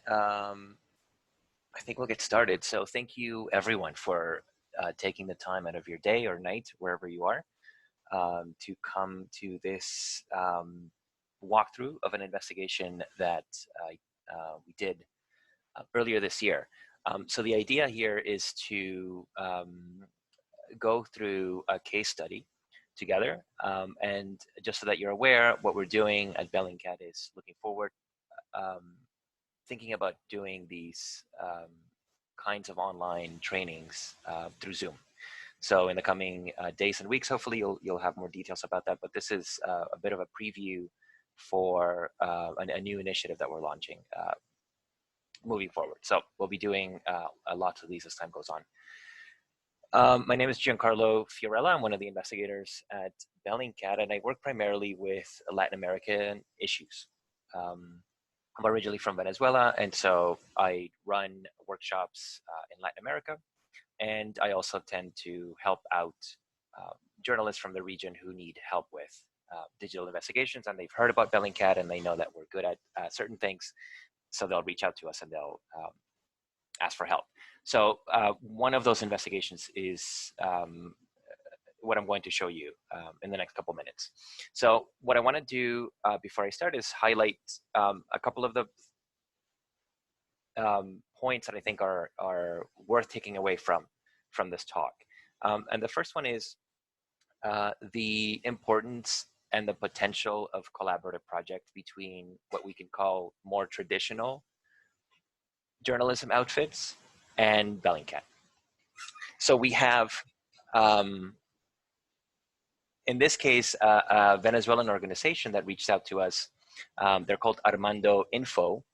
Um, I think we'll get started. So thank you everyone for taking the time out of your day or night, wherever you are, to come to this walkthrough of an investigation that we did earlier this year. So the idea here is to go through a case study together. And just so that you're aware, what we're doing at Bellingcat is looking forward, thinking about doing these kinds of online trainings through Zoom. So in the coming days and weeks, hopefully you'll have more details about that. But this is a bit of a preview for a new initiative that we're launching moving forward. So we'll be doing a lot of these as time goes on. My name is Giancarlo Fiorella. I'm one of the investigators at Bellingcat, and I work primarily with Latin American issues. I'm originally from Venezuela, and so I run workshops in Latin America, and I also tend to help out journalists from the region who need help with digital investigations, and they've heard about Bellingcat, and they know that we're good at certain things, so they'll reach out to us and they'll ask for help. So one of those investigations is what I'm going to show you in the next couple minutes. So what I want to do before I start is highlight a couple of the points that I think are worth taking away from this talk. And the first one is the importance and the potential of collaborative projects between what we can call more traditional journalism outfits and Bellingcat. So we have, in this case, a Venezuelan organization that reached out to us. They're called Armando Info,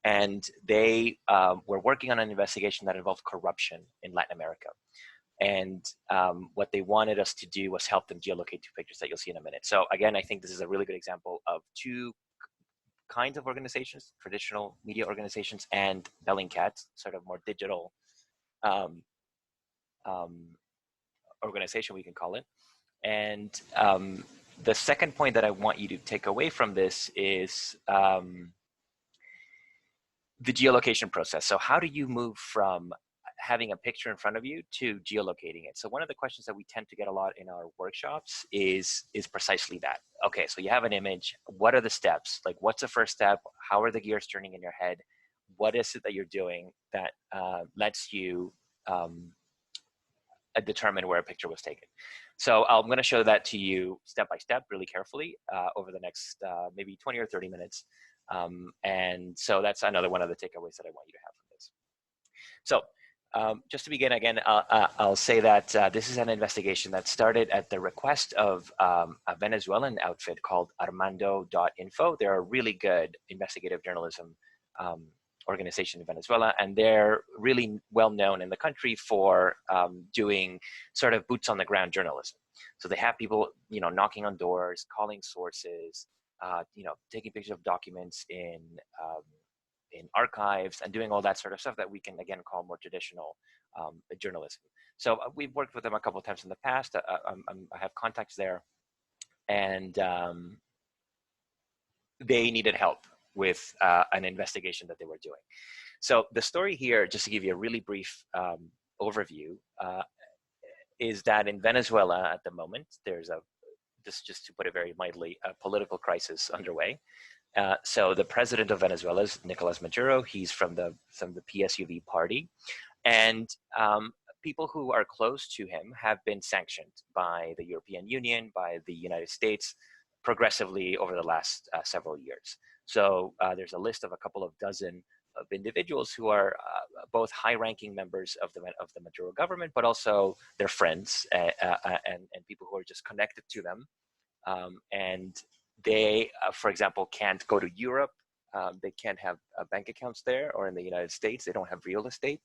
and they were working on an investigation that involved corruption in Latin America. And what they wanted us to do was help them geolocate two pictures that you'll see in a minute. So again, I think this is a really good example of two kinds of organizations: traditional media organizations and Bellingcat, sort of more digital organization, we can call it. And the second point that I want you to take away from this is the geolocation process. So how do you move from having a picture in front of you to geolocating it? So one of the questions that we tend to get a lot in our workshops is precisely that. Okay, so you have an image. What are the steps? Like, what's the first step? How are the gears turning in your head? What is it that you're doing that lets you determine where a picture was taken? So I'm going to show that to you step by step, really carefully, over the next maybe 20 or 30 minutes. And so that's another one of the takeaways that I want you to have from this. So just to begin again, I'll say that this is an investigation that started at the request of a Venezuelan outfit called Armando.info. They're a really good investigative journalism organization in Venezuela, and they're really well known in the country for doing sort of boots on the ground journalism. So they have people, knocking on doors, calling sources, taking pictures of documents in archives, and doing all that sort of stuff that we can again call more traditional journalism. So we've worked with them a couple of times in the past. I have contacts there, and they needed help with an investigation that they were doing. So the story here, just to give you a really brief overview, is that in Venezuela at the moment, there's just to put it very mildly, a political crisis underway. So the president of Venezuela is Nicolas Maduro. He's from the PSUV party, and people who are close to him have been sanctioned by the European Union, by the United States, progressively over the last several years. So there's a list of a couple of dozen of individuals who are both high-ranking members of the Maduro government, but also their friends and people who are just connected to them. And they, for example, can't go to Europe. They can't have bank accounts there, or in the United States, they don't have real estate.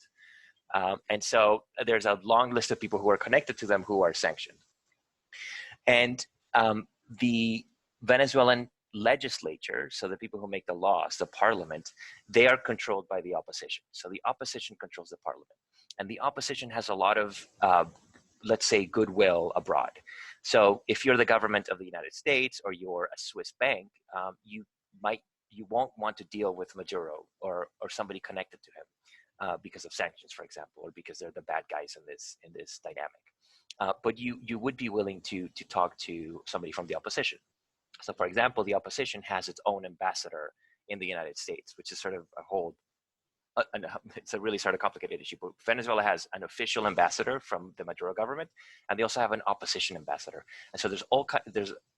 And so there's a long list of people who are connected to them who are sanctioned. And the Venezuelan legislature, so the people who make the laws, the parliament, they are controlled by the opposition. So the opposition controls the parliament. And the opposition has a lot of, let's say, goodwill abroad. So if you're the government of the United States or you're a Swiss bank, you might you won't want to deal with Maduro or somebody connected to him because of sanctions, for example, or because they're the bad guys in this dynamic. But you would be willing to talk to somebody from the opposition. So, for example, the opposition has its own ambassador in the United States, which is sort of a whole it's a really sort of complicated issue, but Venezuela has an official ambassador from the Maduro government, and they also have an opposition ambassador. And so there's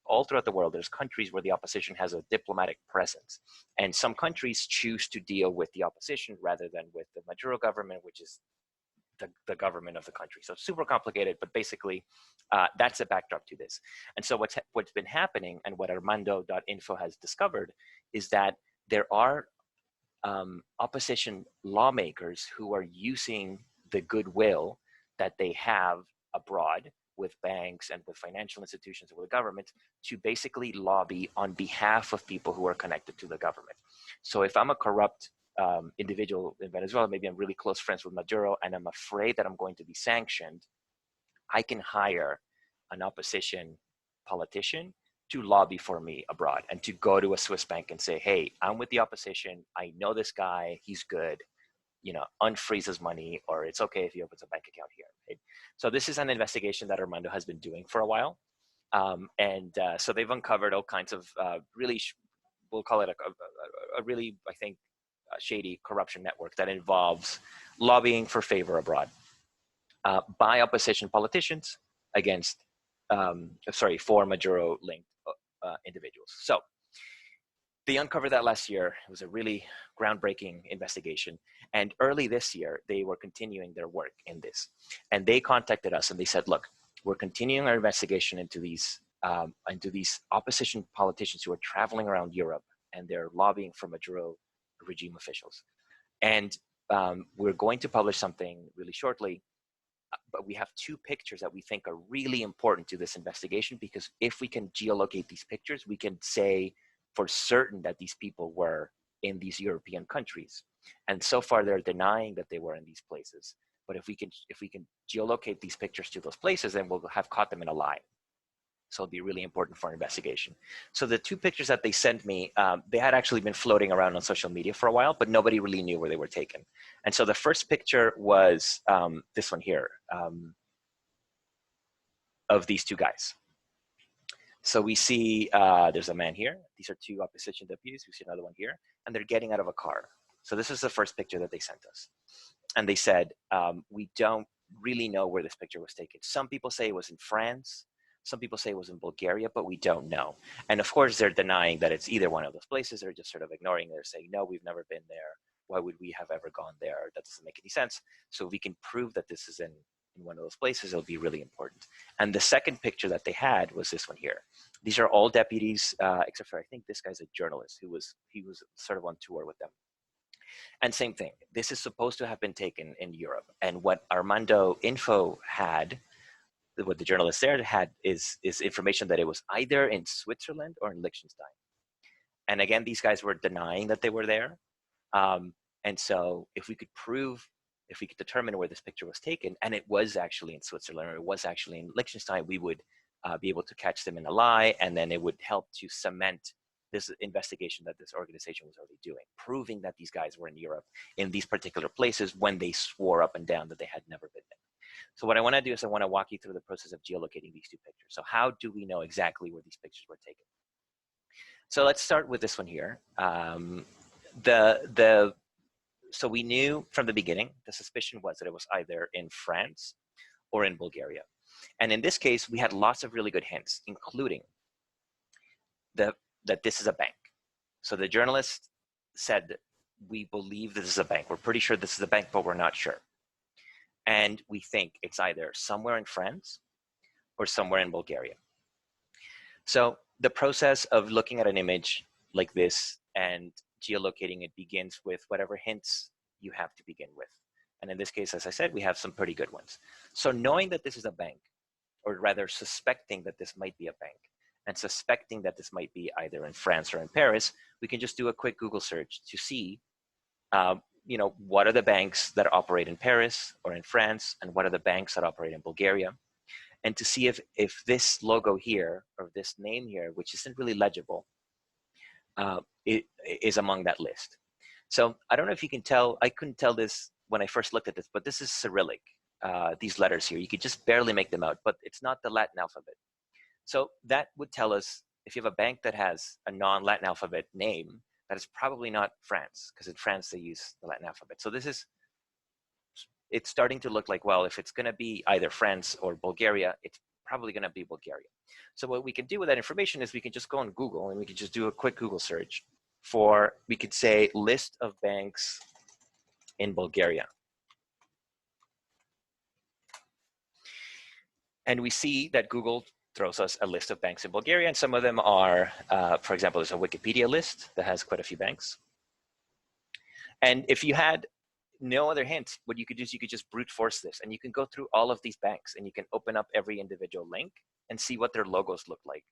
all throughout the world, there's countries where the opposition has a diplomatic presence. And some countries choose to deal with the opposition rather than with the Maduro government, which is the government of the country. So super complicated, but basically that's a backdrop to this. And so what's been happening, and what Armando.info has discovered, is that there are opposition lawmakers who are using the goodwill that they have abroad with banks and with financial institutions and with the government to basically lobby on behalf of people who are connected to the government. So if I'm a corrupt individual in Venezuela, maybe I'm really close friends with Maduro, and I'm afraid that I'm going to be sanctioned, I can hire an opposition politician to lobby for me abroad and to go to a Swiss bank and say, hey, I'm with the opposition. I know this guy. He's good. Unfreeze his money, or it's okay if he opens a bank account here. Right? So this is an investigation that Armando has been doing for a while. So they've uncovered all kinds of really, we'll call it a really, I think, shady corruption network that involves lobbying for favor abroad by opposition politicians against, for Maduro-linked individuals. So they uncovered that last year. It was a really groundbreaking investigation. And early this year, they were continuing their work in this. And they contacted us and they said, look, we're continuing our investigation into these opposition politicians who are traveling around Europe, and they're lobbying for Maduro regime officials. And we're going to publish something really shortly, but we have two pictures that we think are really important to this investigation, because if we can geolocate these pictures, we can say for certain that these people were in these European countries. And so far they're denying that they were in these places. But if we can geolocate these pictures to those places, then we'll have caught them in a lie. So it'll be really important for our investigation. So the two pictures that they sent me, they had actually been floating around on social media for a while, but nobody really knew where they were taken. And so the first picture was this one here, of these two guys. So we see there's a man here. These are two opposition deputies. We see another one here, and they're getting out of a car. So this is the first picture that they sent us. And they said, we don't really know where this picture was taken. Some people say it was in France. Some people say it was in Bulgaria, but we don't know. And of course, they're denying that it's either one of those places. They're just sort of ignoring it. They're saying, no, we've never been there. Why would we have ever gone there? That doesn't make any sense. So if we can prove that this is in one of those places, it'll be really important. And the second picture that they had was this one here. These are all deputies, except for I think this guy's a journalist he was sort of on tour with them. And same thing, this is supposed to have been taken in Europe. And what Armando Info had, what the journalist there had, is information that it was either in Switzerland or in Liechtenstein. And again, these guys were denying that they were there. And so if we could determine where this picture was taken, and it was actually in Switzerland or it was actually in Liechtenstein, we would be able to catch them in a lie, and then it would help to cement this investigation that this organization was already doing, proving that these guys were in Europe in these particular places when they swore up and down that they had never been there. So what I want to do is I want to walk you through the process of geolocating these two pictures. So how do we know exactly where these pictures were taken? So let's start with this one here. So we knew from the beginning, the suspicion was that it was either in France or in Bulgaria. And in this case, we had lots of really good hints, including that this is a bank. So the journalist said, we believe this is a bank. We're pretty sure this is a bank, but we're not sure. And we think it's either somewhere in France or somewhere in Bulgaria. So the process of looking at an image like this and geolocating it begins with whatever hints you have to begin with. And in this case, as I said, we have some pretty good ones. So knowing that this is a bank, or rather suspecting that this might be a bank, and suspecting that this might be either in France or in Paris, we can just do a quick Google search to see, what are the banks that operate in Paris or in France, and what are the banks that operate in Bulgaria, and to see if this logo here, or this name here, which isn't really legible, it is among that list. So I don't know if you can tell, I couldn't tell this when I first looked at this, but this is Cyrillic, these letters here. You could just barely make them out, but it's not the Latin alphabet. So that would tell us if you have a bank that has a non-Latin alphabet name, that is probably not France, because in France they use the Latin alphabet. So this is, it's starting to look like, well, if it's going to be either France or Bulgaria, it's probably going to be Bulgaria. So what we can do with that information is we can just go on Google and we can just do a quick Google search for, we could say, list of banks in Bulgaria. And we see that Google throws us a list of banks in Bulgaria, and some of them are, for example, there's a Wikipedia list that has quite a few banks. And if you had no other hint, what you could do is you could just brute force this, and you can go through all of these banks, and you can open up every individual link and see what their logos look like.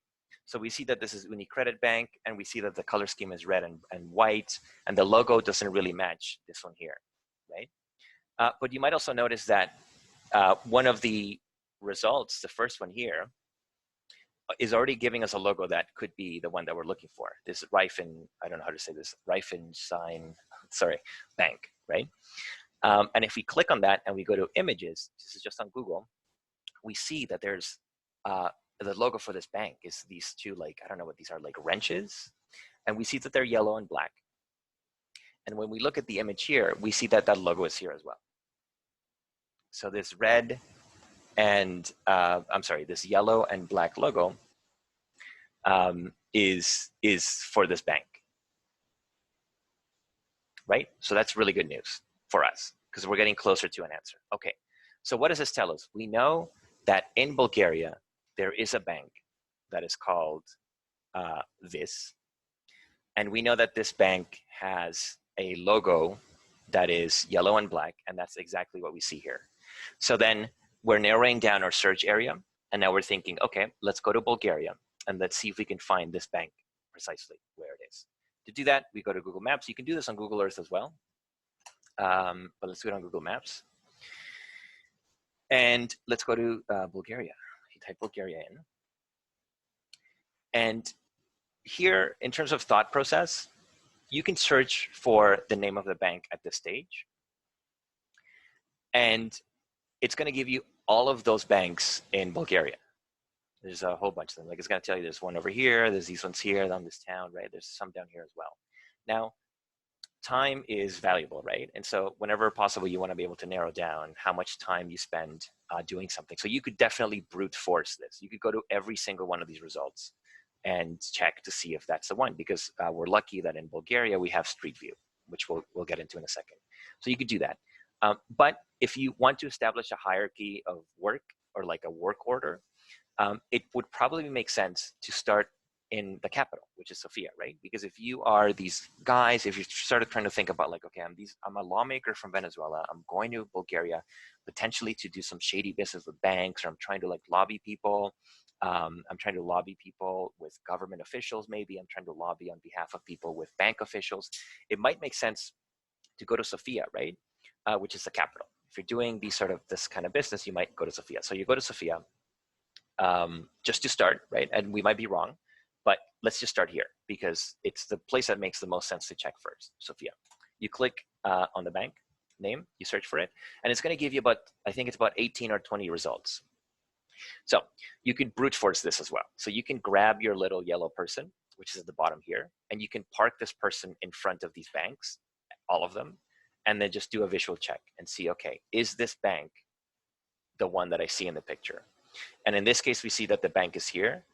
So we see that this is UniCredit Bank, and we see that the color scheme is red and white, and the logo doesn't really match this one here, right? But you might also notice that one of the results, the first one here, is already giving us a logo that could be the one that we're looking for. This Raiffeisen, I don't know how to say this, Raiffeisen, sorry, bank, right? And if we click on that and we go to images, this is just on Google, we see that there's the logo for this bank is these two, like, I don't know what these are, like wrenches. And we see that they're yellow and black. And when we look at the image here, we see that that logo is here as well. So this red and, I'm sorry, this yellow and black logo is for this bank, right? So that's really good news for us because we're getting closer to an answer. Okay, so what does this tell us? We know that in Bulgaria, there is a bank that is called this. And we know that this bank has a logo that is yellow and black, and that's exactly what we see here. So then we're narrowing down our search area, and now we're thinking, okay, let's go to Bulgaria, and let's see if we can find this bank precisely where it is. To do that, we go to Google Maps. You can do this on Google Earth as well, but let's do it on Google Maps. And let's go to Bulgaria. You type Bulgaria in. And here, in terms of thought process, you can search for the name of the bank at this stage. And it's going to give you all of those banks in Bulgaria. There's a whole bunch of them. Like it's going to tell you there's one over here, there's these ones here on this town, right? There's some down here as well. Now, time is valuable, right? And so whenever possible, you want to be able to narrow down how much time you spend doing something. So you could definitely brute force this. You could go to every single one of these results and check to see if that's the one, because we're lucky that in Bulgaria we have Street View, which we'll get into in a second. So you could do that. But if you want to establish a hierarchy of work or like a work order, it would probably make sense to start in the capital, which is Sofia, right? Because if you are these guys, if you started trying to think about like, okay, I'm a lawmaker from Venezuela, I'm going to Bulgaria, potentially to do some shady business with banks, or I'm trying to like lobby people. I'm trying to lobby people with government officials, maybe I'm trying to lobby on behalf of people with bank officials. It might make sense to go to Sofia, right? Which is the capital. If you're doing this kind of business, you might go to Sofia. So you go to Sofia just to start, right? And we might be wrong, but let's just start here because it's the place that makes the most sense to check first, Sofia. You click on the bank name, you search for it, and it's going to give you about, I think it's about 18 or 20 results. So you can brute force this as well. So you can grab your little yellow person, which is at the bottom here, and you can park this person in front of these banks, all of them, and then just do a visual check and see, okay, is this bank the one that I see in the picture? And in this case, we see that the bank is here,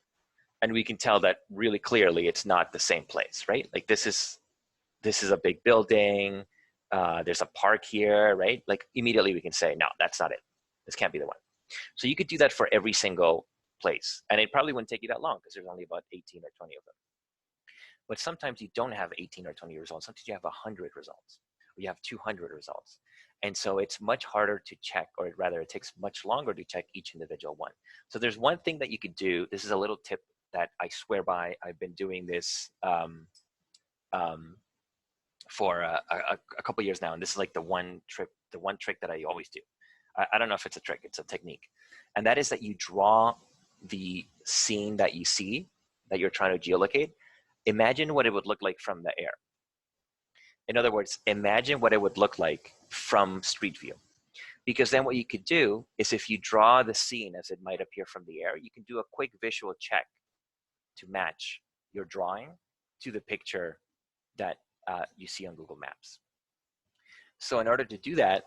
and we can tell that really clearly it's not the same place, right? Like this is a big building, there's a park here, right? Like immediately we can say, no, that's not it. This can't be the one. So you could do that for every single place, and it probably wouldn't take you that long because there's only about 18 or 20 of them. But sometimes you don't have 18 or 20 results. Sometimes you have 100 results, or you have 200 results. And so it's much harder to check, or rather it takes much longer to check each individual one. So there's one thing that you could do. This is a little tip that I swear by. I've been doing this for a couple years now. And this is like the one trick that I always do. I don't know if it's a trick, it's a technique. And that is that you draw the scene that you see, that you're trying to geolocate, imagine what it would look like from the air. In other words, imagine what it would look like from street view. Because then what you could do is if you draw the scene as it might appear from the air, you can do a quick visual check to match your drawing to the picture that you see on Google Maps. So in order to do that,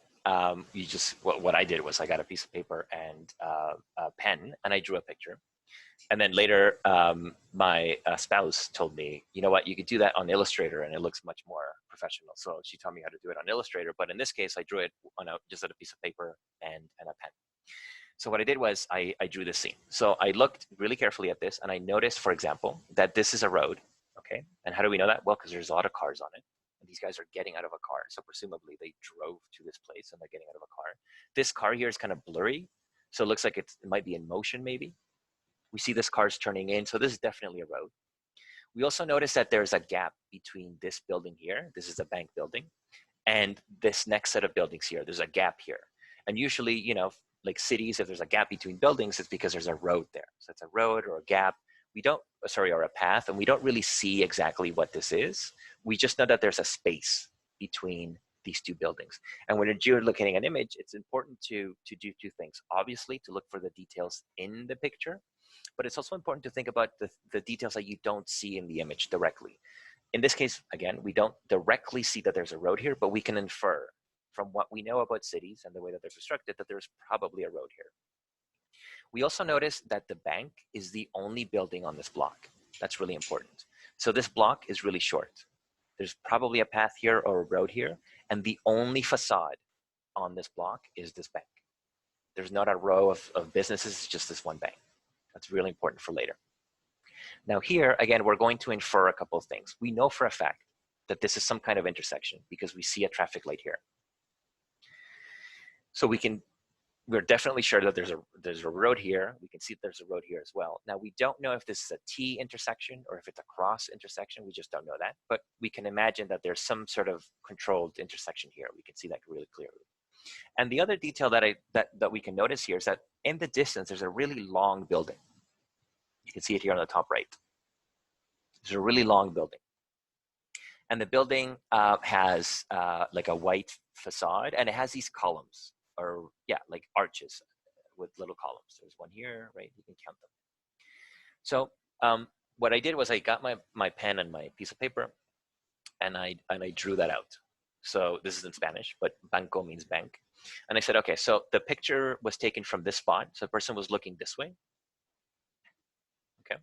you just, what I did was I got a piece of paper and a pen, and I drew a picture. And then later, my spouse told me, you know what, you could do that on Illustrator and it looks much more professional. So she taught me how to do it on Illustrator. But in this case, I drew it on just on a piece of paper and a pen. So what I did was I drew this scene. So I looked really carefully at this and I noticed, for example, that this is a road. Okay. And how do we know that? Well, because there's a lot of cars on it. And these guys are getting out of a car. So presumably they drove to this place and they're getting out of a car. This car here is kind of blurry. So it looks like it might be in motion maybe. We see this car's turning in. So this is definitely a road. We also notice that there's a gap between this building here. This is a bank building. And this next set of buildings here. There's a gap here. And usually, you know, like cities, if there's a gap between buildings, it's because there's a road there. So it's a road or a gap. We don't, sorry, or a path. And we don't really see exactly what this is. We just know that there's a space between these two buildings. And when you're geolocating an image, it's important to do two things. Obviously, to look for the details in the picture, but it's also important to think about the details that you don't see in the image directly. In this case, again, we don't directly see that there's a road here, but we can infer from what we know about cities and the way that they're constructed that there's probably a road here. We also notice that the bank is the only building on this block. That's really important. So this block is really short. There's probably a path here or a road here, and the only facade on this block is this bank. There's not a row of businesses, it's just this one bank. That's really important for later. Now here, again, we're going to infer a couple of things. We know for a fact that this is some kind of intersection because we see a traffic light here. So we're definitely sure that there's a road here. We can see that there's a road here as well. Now we don't know if this is a T intersection or if it's a cross intersection. We just don't know that, but we can imagine that there's some sort of controlled intersection here. We can see that really clearly. And the other detail that we can notice here is that in the distance, there's a really long building. You can see it here on the top right. There's a really long building. And the building has like a white facade, and it has these columns, or yeah, like arches with little columns. There's one here, right? You can count them. So what I did was I got my pen and my piece of paper, and I drew that out. So this is in Spanish, but banco means bank. And I said, okay, so the picture was taken from this spot. So the person was looking this way. Okay.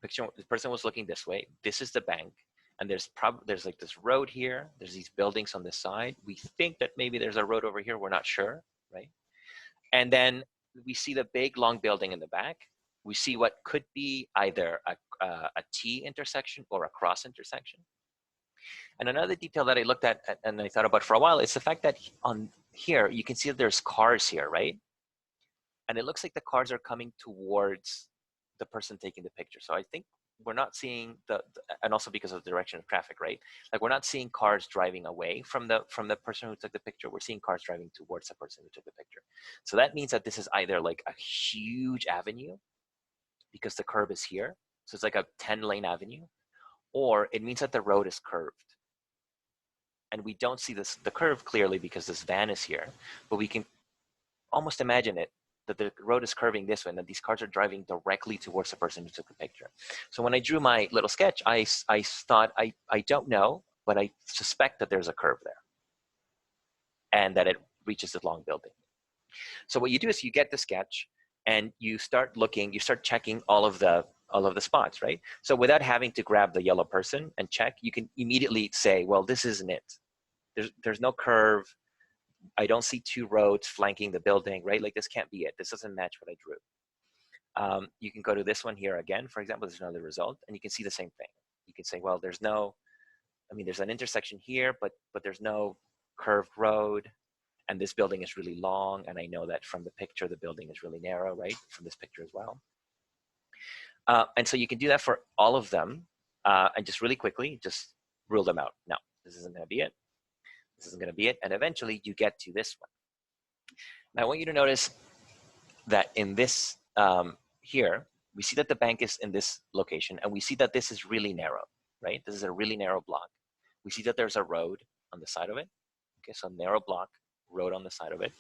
The person was looking this way. This is the bank. And there's like this road here. There's these buildings on this side. We think that maybe there's a road over here. We're not sure, right? And then we see the big long building in the back. We see what could be either a T intersection or a cross intersection. And another detail that I looked at and I thought about for a while is the fact that on here, you can see that there's cars here, right? And it looks like the cars are coming towards the person taking the picture. So I think we're not seeing and also because of the direction of traffic, right? Like we're not seeing cars driving away from the person who took the picture. We're seeing cars driving towards the person who took the picture. So that means that this is either like a huge avenue because the curb is here. So it's like a 10-lane avenue, or it means that the road is curved. And we don't see the curve clearly because this van is here, but we can almost imagine it, that the road is curving this way and that these cars are driving directly towards the person who took the picture. So when I drew my little sketch, I thought, I don't know, but I suspect that there's a curve there and that it reaches this long building. So what you do is you get the sketch and you start looking, you start checking all of the spots, right? So without having to grab the yellow person and check, you can immediately say, well, this isn't it. There's no curve. I don't see two roads flanking the building, right? Like this can't be it. This doesn't match what I drew. You can go to this one here again, for example, there's another result, and you can see the same thing. You can say, well, there's an intersection here, but there's no curved road, and this building is really long, and I know that from the picture, the building is really narrow, right? From this picture as well. And so you can do that for all of them, and just really quickly, just rule them out. No, this isn't gonna be it. This isn't going to be it. And eventually you get to this one. Now I want you to notice that in this here, we see that the bank is in this location, and we see that this is really narrow, right? This is a really narrow block. We see that there's a road on the side of it. Okay, so narrow block, road on the side of it.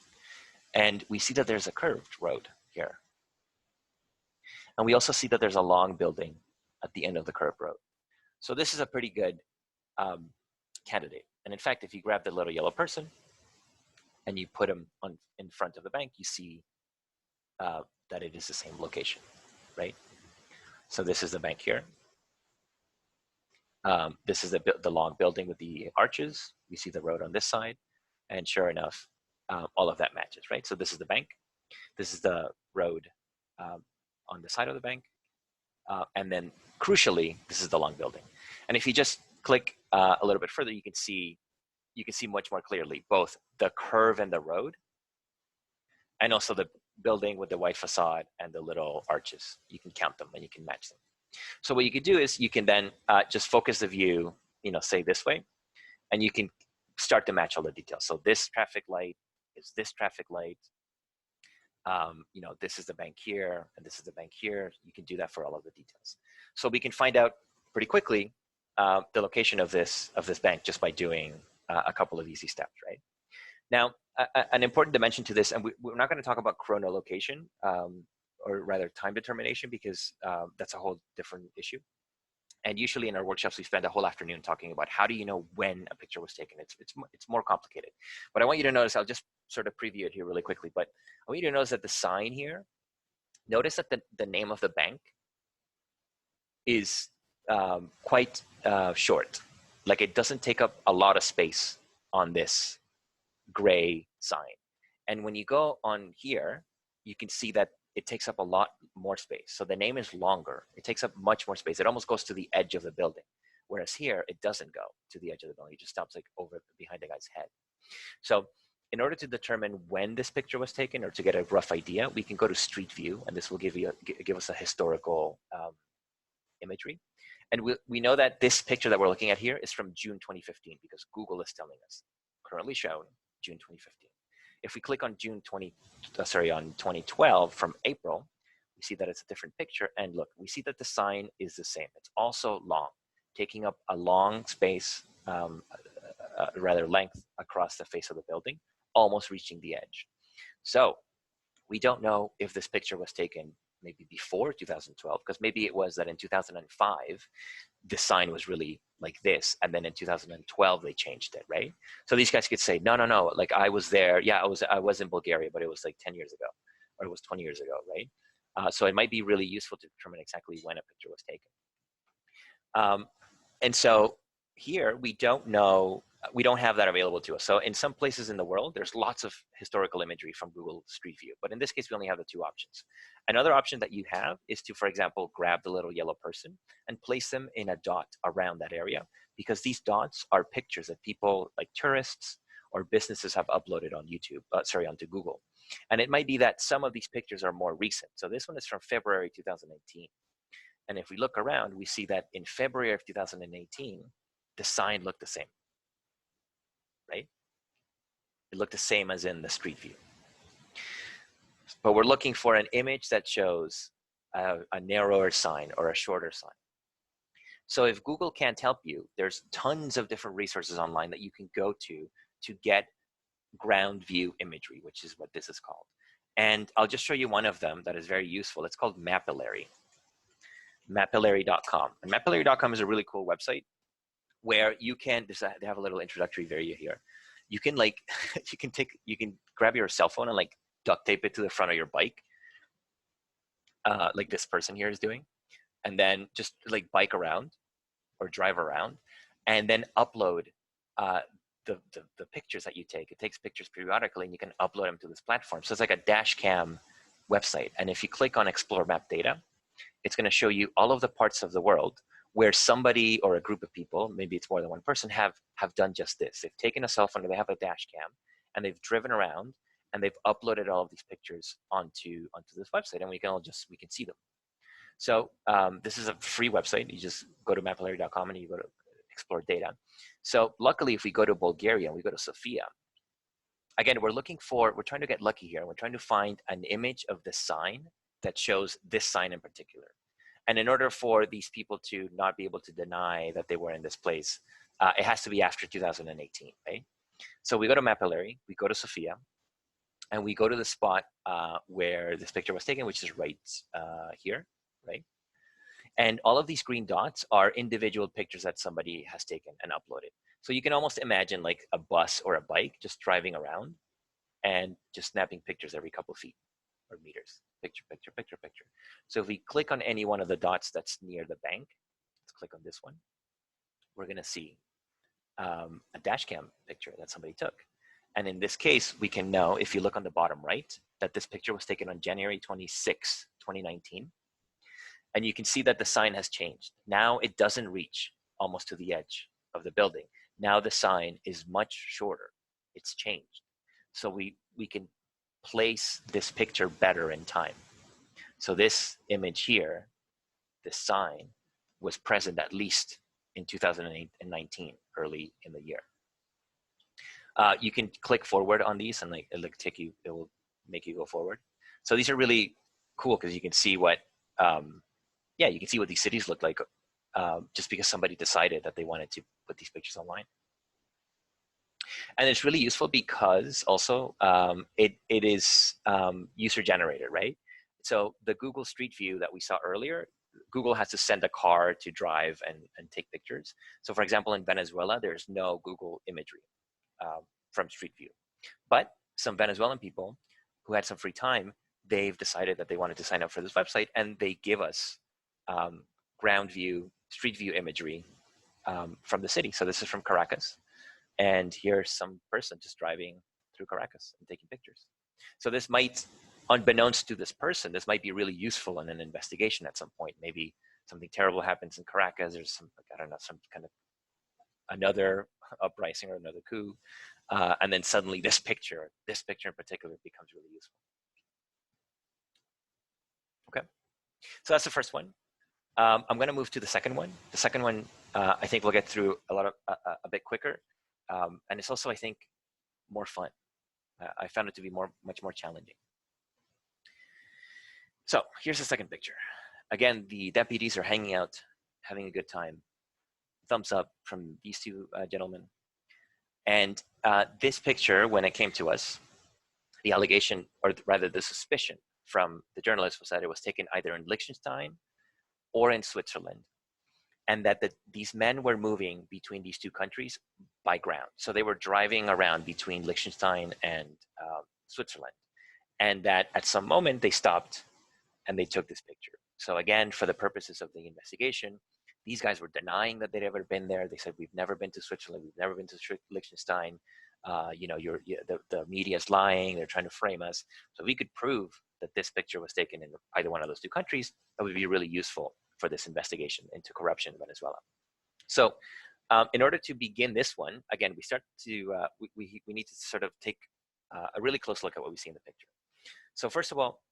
And we see that there's a curved road here. And we also see that there's a long building at the end of the curved road. So this is a pretty good candidate. And in fact, if you grab the little yellow person and you put him in front of the bank, you see that it is the same location, right? So this is the bank here. This is the long building with the arches. We see the road on this side. And sure enough, all of that matches, right? So this is the bank. This is the road on the side of the bank. And then crucially, this is the long building. And if you just click a little bit further, you can see much more clearly both the curve and the road, and also the building with the white facade and the little arches. You can count them and you can match them. So what you can do is you can then just focus the view, say this way, and you can start to match all the details. So this traffic light is this traffic light. This is the bank here, and this is the bank here. You can do that for all of the details. So we can find out pretty quickly the location of this bank just by doing a couple of easy steps, right? Now, an important dimension to this, and we're not going to talk about chronolocation, or rather time determination, because that's a whole different issue. And usually in our workshops, we spend a whole afternoon talking about how do you know when a picture was taken. It's more complicated. But I want you to notice, I'll just sort of preview it here really quickly, but I want you to notice that the sign here, notice that the name of the bank is quite short. Like it doesn't take up a lot of space on this gray sign. And when you go on here, you can see that it takes up a lot more space. So the name is longer. It takes up much more space. It almost goes to the edge of the building. Whereas here, it doesn't go to the edge of the building. It just stops like over behind the guy's head. So in order to determine when this picture was taken, or to get a rough idea, we can go to Street View, and this will give us a historical imagery. And we know that this picture that we're looking at here is from June 2015, because Google is telling us, currently shown June 2015. If we click on on 2012 from April, we see that it's a different picture. And look, we see that the sign is the same. It's also long, taking up a long space, rather length across the face of the building, almost reaching the edge. So we don't know if this picture was taken maybe before 2012, because maybe it was that in 2005, the sign was really like this, and then in 2012 they changed it, right? So these guys could say, no, like I was there, yeah, I was in Bulgaria, but it was like 10 years ago, or it was 20 years ago, right? So it might be really useful to determine exactly when a picture was taken. And so here we don't know, we don't have that available to us. So in some places in the world, there's lots of historical imagery from Google Street View, but in this case, we only have the two options. Another option that you have is to, for example, grab the little yellow person and place them in a dot around that area, because these dots are pictures that people, like tourists or businesses, have uploaded on onto Google. And it might be that some of these pictures are more recent. So this one is from February 2018. And if we look around, we see that in February of 2018, the sign looked the same, right? It looked the same as in the Street View. But we're looking for an image that shows a narrower sign or a shorter sign. So if Google can't help you, there's tons of different resources online that you can go to get ground view imagery, which is what this is called. And I'll just show you one of them that is very useful. It's called Mapillary, mapillary.com. And mapillary.com is a really cool website where you can, they have a little introductory video here. You can you can grab your cell phone and like duct tape it to the front of your bike, like this person here is doing, and then just like bike around or drive around, and then upload the pictures that you take. It takes pictures periodically, and you can upload them to this platform. So it's like a dash cam website. And if you click on Explore Map Data, it's going to show you all of the parts of the world where somebody or a group of people, maybe it's more than one person, have done just this. They've taken a cell phone, or they have a dash cam, and they've driven around, and they've uploaded all of these pictures onto this website, and we can see them. So this is a free website. You just go to mapillary.com and you go to Explore Data. So luckily, if we go to Bulgaria and we go to Sofia, again, we're trying to get lucky here. We're trying to find an image of the sign that shows this sign in particular. And in order for these people to not be able to deny that they were in this place, it has to be after 2018, right? So we go to Mapillary, we go to Sofia, and we go to the spot where this picture was taken, which is right here, right? And all of these green dots are individual pictures that somebody has taken and uploaded. So you can almost imagine like a bus or a bike just driving around and just snapping pictures every couple of feet or meters. Picture, picture, picture, picture. So if we click on any one of the dots that's near the bank, let's click on this one, we're gonna see a dash cam picture that somebody took. And in this case, we can know, if you look on the bottom right, that this picture was taken on January 26, 2019. And you can see that the sign has changed. Now it doesn't reach almost to the edge of the building. Now the sign is much shorter. It's changed. So we can place this picture better in time. So this image here, this sign, was present at least in 2019, early in the year. You can click forward on these and like it will make you go forward. So these are really cool because you can see what, you can see what these cities look like just because somebody decided that they wanted to put these pictures online. And it's really useful because also it is user generated, right? So the Google Street View that we saw earlier, Google has to send a car to drive and take pictures. So for example, in Venezuela, there's no Google imagery from Street View. But some Venezuelan people who had some free time, they've decided that they wanted to sign up for this website, and they give us ground view, street view imagery from the city. So this is from Caracas. And here's some person just driving through Caracas and taking pictures. So this might, unbeknownst to this person, this might be really useful in an investigation at some point. Maybe something terrible happens in Caracas. There's some, I don't know, some kind of another uprising or another coup. And then suddenly this picture in particular becomes really useful. Okay, so that's the first one. I'm going to move to the second one. The second one, I think we'll get through a bit quicker. And it's also, I think, more fun. I found it to be much more challenging. So here's the second picture. Again, the deputies are hanging out, having a good time. Thumbs up from these two gentlemen. And this picture, when it came to us, the allegation, or rather the suspicion from the journalist, was that it was taken either in Liechtenstein or in Switzerland, and that these men were moving between these two countries by ground. So they were driving around between Liechtenstein and Switzerland, and that at some moment they stopped and they took this picture. So again, for the purposes of the investigation, these guys were denying that they'd ever been there. They said, we've never been to Switzerland, we've never been to Liechtenstein. The media's lying, they're trying to frame us. So we could prove that this picture was taken in either one of those two countries. That would be really useful for this investigation into corruption in Venezuela. So in order to begin this one, again, we start to, we need to sort of take a really close look at what we see in the picture. So first of all,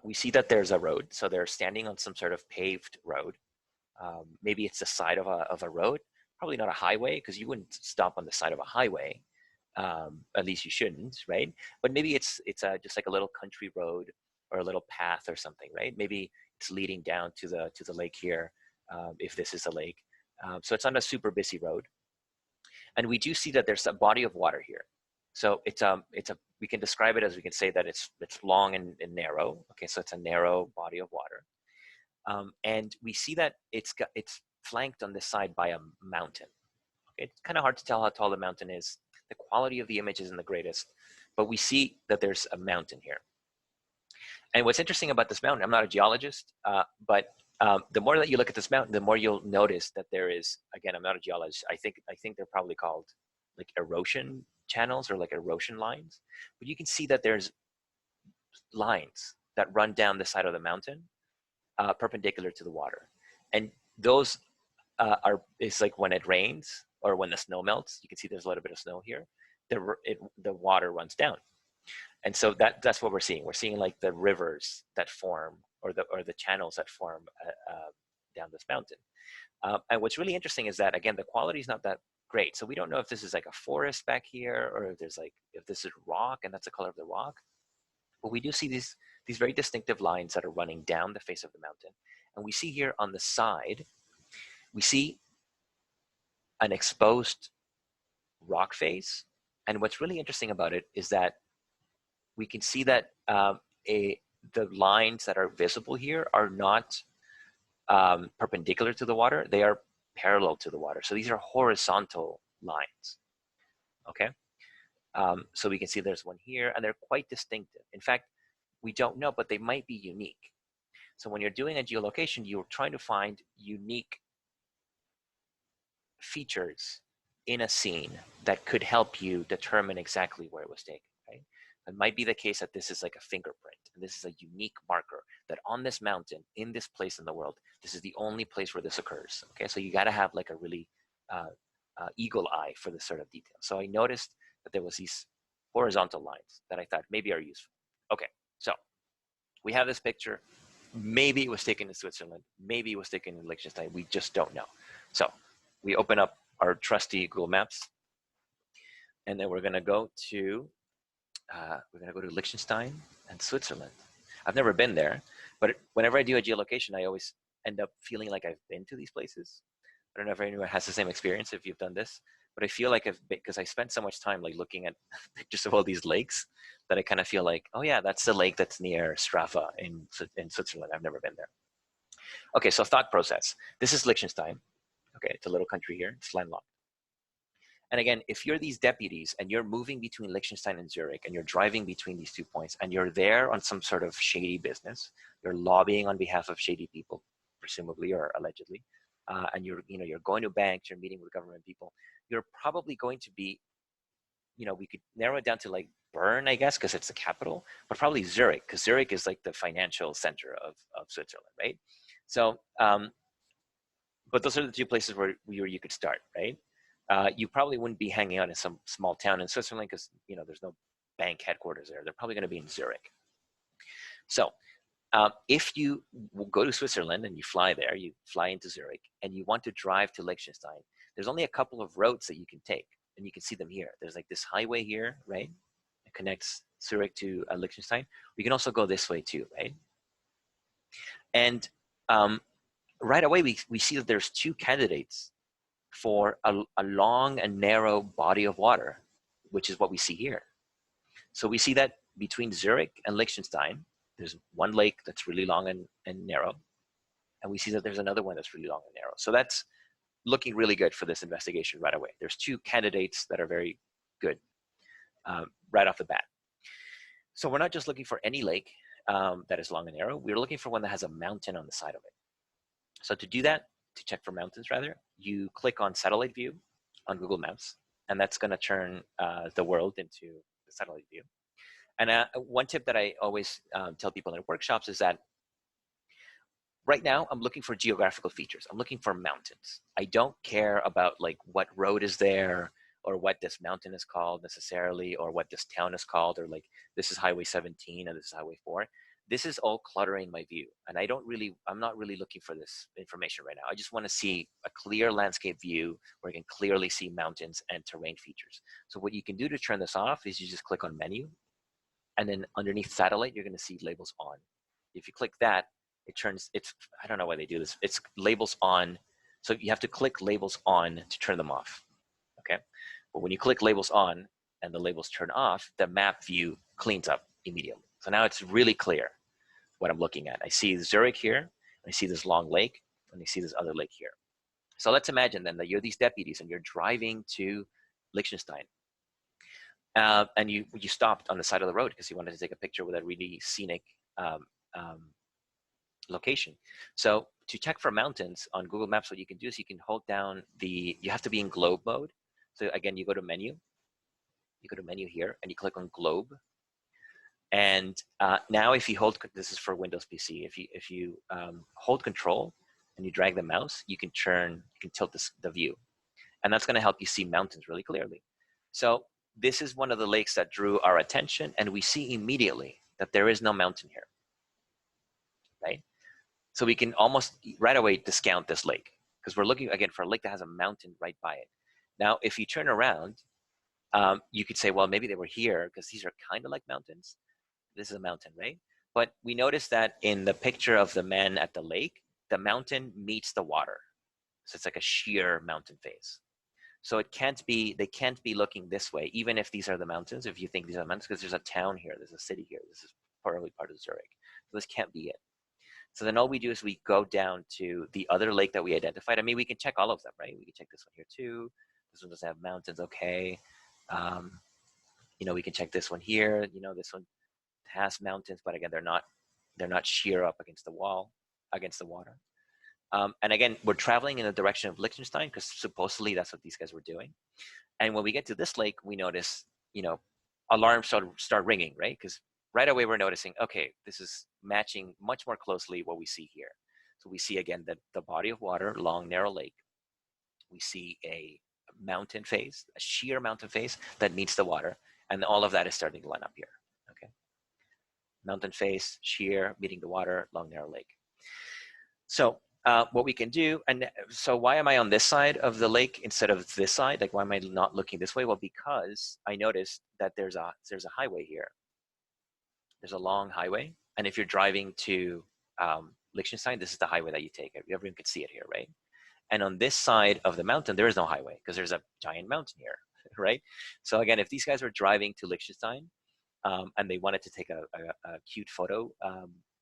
we see that there's a road. So they're standing on some sort of paved road. Maybe it's the side of a road, probably not a highway, because you wouldn't stop on the side of a highway. At least you shouldn't, right? But maybe it's just like a little country road or a little path or something, right? Maybe it's leading down to the lake here, if this is a lake. So it's on a super busy road, and we do see that there's a body of water here. So we can describe it as, we can say that it's long and narrow. Okay, so it's a narrow body of water, and we see that it's flanked on this side by a mountain. Okay, it's kind of hard to tell how tall the mountain is. The quality of the image isn't the greatest, but we see that there's a mountain here. And what's interesting about this mountain, I'm not a geologist, but the more that you look at this mountain, the more you'll notice that there is, again, I'm not a geologist, I think they're probably called like erosion channels or like erosion lines, but you can see that there's lines that run down the side of the mountain perpendicular to the water. And those it's like when it rains or when the snow melts, you can see there's a little bit of snow here, the water runs down. And so that's what we're seeing. We're seeing like the rivers that form, or the channels that form down this mountain. And what's really interesting is that, again, the quality is not that great. So we don't know if this is like a forest back here, or if this is rock and that's the color of the rock. But we do see these very distinctive lines that are running down the face of the mountain. And we see here on the side, we see an exposed rock face. And what's really interesting about it is that we can see that the lines that are visible here are not perpendicular to the water, they are parallel to the water. So these are horizontal lines, okay? So we can see there's one here, and they're quite distinctive. In fact, we don't know, but they might be unique. So when you're doing a geolocation, you're trying to find unique features in a scene that could help you determine exactly where it was taken, right? It might be the case that this is like a fingerprint, and this is a unique marker that on this mountain, in this place in the world, this is the only place where this occurs, okay? So you gotta have like a really eagle eye for this sort of detail. So I noticed that there was these horizontal lines that I thought maybe are useful. Okay, so we have this picture. Maybe it was taken in Switzerland. Maybe it was taken in Liechtenstein. We just don't know. So we open up our trusty Google Maps, and then we're gonna go to Liechtenstein and Switzerland. I've never been there, but whenever I do a geolocation, I always end up feeling like I've been to these places. I don't know if anyone has the same experience if you've done this, but I feel like because I spent so much time like looking at pictures of all these lakes that I kind of feel like, oh yeah, that's the lake that's near Strafa in Switzerland. I've never been there. Okay, so thought process. This is Liechtenstein. Okay, it's a little country here. It's landlocked. And again, if you're these deputies and you're moving between Liechtenstein and Zurich and you're driving between these 2 points and you're there on some sort of shady business, you're lobbying on behalf of shady people, presumably or allegedly, and you're going to banks, you're meeting with government people, you're probably going to be, we could narrow it down to like Bern, I guess, because it's the capital, but probably Zurich, because Zurich is like the financial center of Switzerland, right? So, but those are the two places where you could start, right? You probably wouldn't be hanging out in some small town in Switzerland because there's no bank headquarters there. They're probably going to be in Zurich. So if you go to Switzerland and you fly there, you fly into Zurich, and you want to drive to Liechtenstein, there's only a couple of roads that you can take, and you can see them here. There's like this highway here, right? It connects Zurich to Liechtenstein. We can also go this way too, right? And right away, we see that there's two candidates for a long and narrow body of water, which is what we see here. So we see that between Zurich and Liechtenstein, there's one lake that's really long and narrow, and we see that there's another one that's really long and narrow. So that's looking really good for this investigation right away. There's two candidates that are very good right off the bat. So we're not just looking for any lake that is long and narrow. We're looking for one that has a mountain on the side of it. So to do that, to check for mountains rather, you click on satellite view on Google Maps, and that's going to turn the world into the satellite view. And one tip that I always tell people in workshops is that right now I'm looking for geographical features. I'm looking for mountains. I don't care about like what road is there or what this mountain is called necessarily, or what this town is called, or like this is Highway 17 and this is Highway 4. This is all cluttering my view, and I'm not really looking for this information right now. I just want to see a clear landscape view where I can clearly see mountains and terrain features. So what you can do to turn this off is you just click on menu, and then underneath satellite, you're going to see labels on. If you click that, I don't know why they do this. It's labels on. So you have to click labels on to turn them off. Okay. But when you click labels on and the labels turn off, the map view cleans up immediately. So now it's really clear what I'm looking at. I see Zurich here, I see this long lake, and I see this other lake here. So let's imagine then that you're these deputies and you're driving to Liechtenstein. And you stopped on the side of the road because you wanted to take a picture with a really scenic location. So to check for mountains on Google Maps, what you can do is you can hold down you have to be in globe mode. So again, you go to menu here, and you click on globe. And now if you hold, this is for Windows PC, if you hold control and you drag the mouse, you can tilt the view. And that's gonna help you see mountains really clearly. So this is one of the lakes that drew our attention, and we see immediately that there is no mountain here, right? So we can almost right away discount this lake because we're looking again for a lake that has a mountain right by it. Now, if you turn around, you could say, well, maybe they were here because these are kind of like mountains. This is a mountain, right? But we noticed that in the picture of the man at the lake, the mountain meets the water. So it's like a sheer mountain face. So it can't be, they can't be looking this way, even if these are the mountains, if you think these are the mountains, because there's a town here, there's a city here, this is probably part of Zurich. So this can't be it. So then all we do is we go down to the other lake that we identified. I mean, we can check all of them, right? We can check this one here too. This one doesn't have mountains, okay. We can check this one here. This one has mountains, but again, they're not sheer up against the wall, against the water. And again, we're traveling in the direction of Liechtenstein because supposedly that's what these guys were doing. And when we get to this lake, we notice, alarms start ringing, right? Because right away we're noticing, okay, this is matching much more closely what we see here. So we see again that the body of water, long, narrow lake. We see a mountain face, a sheer mountain face that meets the water. And all of that is starting to line up here, okay? Mountain face, sheer, meeting the water, long, narrow lake. So what we can do, and so why am I on this side of the lake instead of this side? Like, why am I not looking this way? Well, because I noticed that there's a highway here. There's a long highway, and if you're driving to Liechtenstein, this is the highway that you take. Everyone can see it here, right? And on this side of the mountain, there is no highway because there's a giant mountain here, right? So again, if these guys were driving to Liechtenstein and they wanted to take a cute photo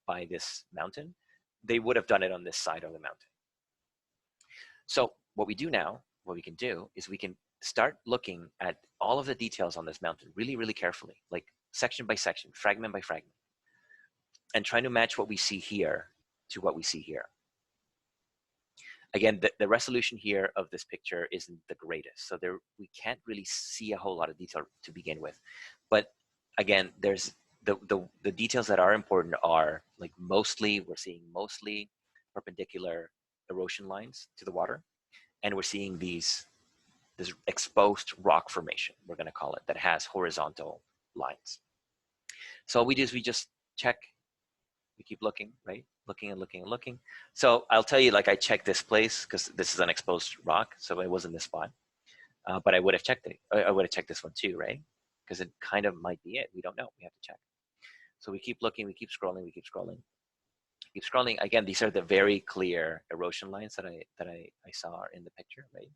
by this mountain, they would have done it on this side of the mountain. So what we do now, what we can do is we can start looking at all of the details on this mountain really, really carefully, like section by section, fragment by fragment, and trying to match what we see here to what we see here. Again, the resolution here of this picture isn't the greatest, so we can't really see a whole lot of detail to begin with. But again, there's the details that are important are like we're seeing mostly perpendicular erosion lines to the water, and we're seeing this exposed rock formation, we're going to call it, that has horizontal lines. So all we do is we just check. We keep looking, right? Looking and looking and looking. So I'll tell you, like, I checked this place because this is an exposed rock, so it wasn't this spot. But I would have checked it. I would have checked this one too, right? Because it kind of might be it. We don't know. We have to check. So we keep looking. We keep scrolling. We keep scrolling. Keep scrolling. Again, these are the very clear erosion lines that I saw in the picture, right?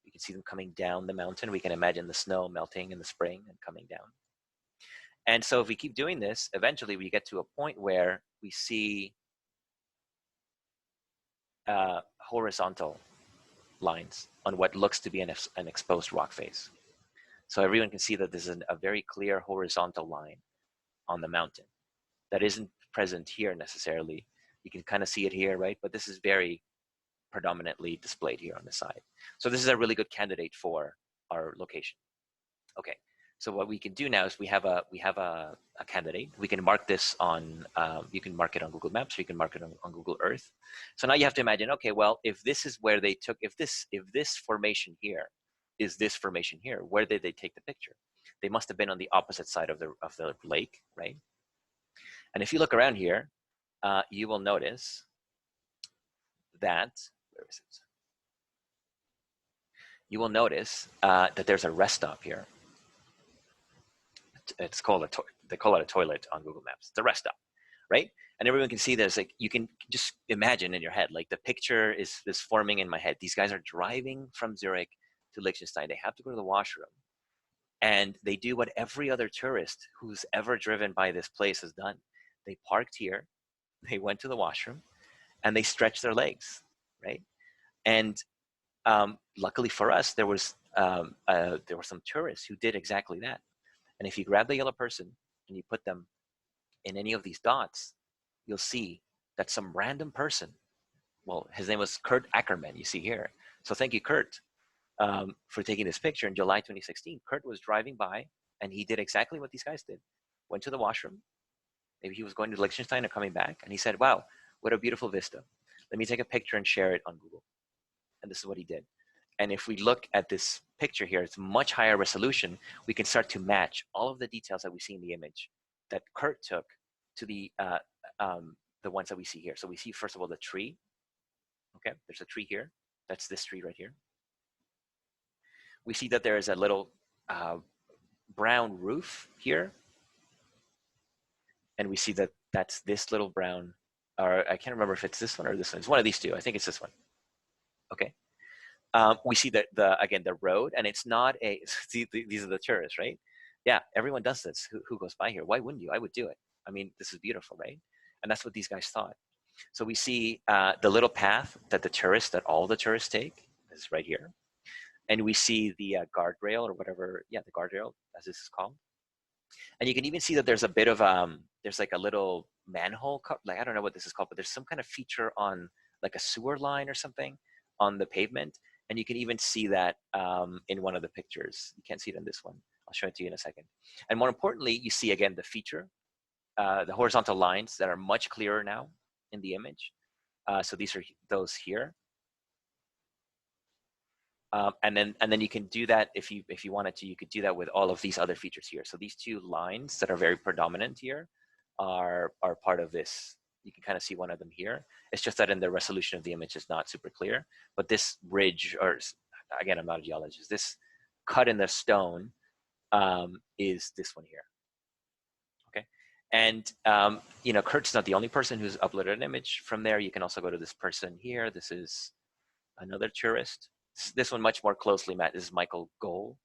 You can see them coming down the mountain. We can imagine the snow melting in the spring and coming down. And so if we keep doing this, eventually we get to a point where we see horizontal lines on what looks to be an exposed rock face. So everyone can see that this is a very clear horizontal line on the mountain that isn't present here necessarily. You can kind of see it here, right? But this is very predominantly displayed here on the side. So this is a really good candidate for our location. Okay. So what we can do now is we have a candidate. We can mark this on, you can mark it on Google Maps, or you can mark it on Google Earth. So now you have to imagine, okay, well, if this is where they took, if this formation here is this formation here, where did they take the picture? They must have been on the opposite side of the lake, right? And if you look around here, you will notice that, where is it? You will notice that there's a rest stop here. It's called they call it a toilet on Google Maps. It's a rest stop, right? And everyone can see there's like, you can just imagine in your head, like the picture is forming in my head. These guys are driving from Zurich to Liechtenstein. They have to go to the washroom, and they do what every other tourist who's ever driven by this place has done. They parked here, they went to the washroom, and they stretched their legs, right? And luckily for us, there were some tourists who did exactly that. And if you grab the yellow person and you put them in any of these dots, you'll see that some random person, well, his name was Kurt Ackerman, you see here. So thank you, Kurt, for taking this picture in July 2016. Kurt was driving by and he did exactly what these guys did. Went to the washroom. Maybe he was going to Liechtenstein or coming back. And he said, wow, what a beautiful vista. Let me take a picture and share it on Google. And this is what he did. And if we look at this picture here, it's much higher resolution. We can start to match all of the details that we see in the image that Kurt took to the ones that we see here. So we see, first of all, the tree. Okay, there's a tree here. That's this tree right here. We see that there is a little brown roof here. And we see that that's this little brown, or I can't remember if it's this one or this one. It's one of these two. I think it's this one. Okay. We see that again the road, and it's not a. See, these are the tourists, right? Yeah, everyone does this. Who goes by here? Why wouldn't you? I would do it. I mean, this is beautiful, right? And that's what these guys thought. So we see the little path that all the tourists take is right here, and we see the guardrail or whatever. Yeah, the guardrail, as this is called. And you can even see that there's a bit of there's like a little manhole, like I don't know what this is called, but there's some kind of feature on like a sewer line or something on the pavement, and you can even see that in one of the pictures. You can't see it in this one. I'll show it to you in a second. And more importantly, you see again the feature, the horizontal lines that are much clearer now in the image. So these are those here. And then you can do that if you wanted to. You could do that with all of these other features here. So these two lines that are very predominant here are part of this. You can kind of see one of them here. It's just that in the resolution of the image is not super clear. But this ridge, or again, I'm not a geologist. This cut in the stone is this one here. Okay, and you know, Kurt's not the only person who's uploaded an image from there. You can also go to this person here. This is another tourist. This one much more closely, Matt. This is Michael Goal.